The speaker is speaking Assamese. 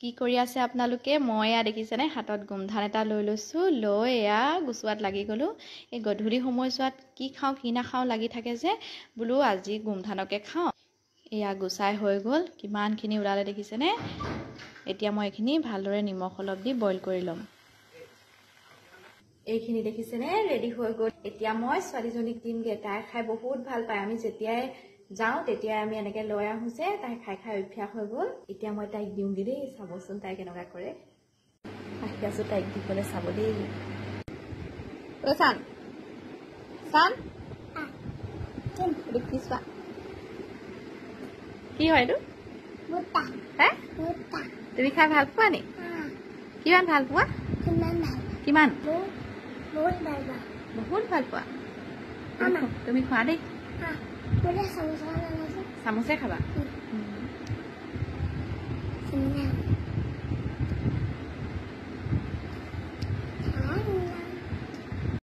কি কৰি আছে আপোনালোকে মই এয়া দেখিছেনে হাতত গোমধান এটা লৈ লৈছোঁ লৈ এয়া গুচোৱাত লাগি গ'লোঁ এই গধূলি সময়ছোৱাত কি খাওঁ কি নাখাওঁ লাগি থাকে যে বোলো আজি গোমধানকে খাওঁ এয়া গুচাই হৈ গ'ল কিমানখিনি ওলালে দেখিছেনে এতিয়া মই এইখিনি ভালদৰে নিমখ অলপ দি বইল কৰি ল'ম এইখিনি দেখিছেনে ৰেডি হৈ গ'ল এতিয়া মই ছোৱালীজনীক দিমগে তাই খাই বহুত ভাল পায় আমি যেতিয়াই যাওঁ তেতিয়াই আমি এনেকৈ লৈ আহোঁ যে তাই খাই খাই অভ্যাস হৈ গ'ল এতিয়া মই তাইক দিওঁগৈ দেই চাবচোন তাই কেনেকুৱা কৰে আহি আছোঁ তাইক দিবলৈ চাব দেই অ' চান চান কি চোৱা কি হয় এইটো হে তুমি খাই ভাল পোৱা নি কিমান ভাল পোৱা কিমান বহুত ভাল পোৱা তুমি খোৱা দেই চামুচে খাবা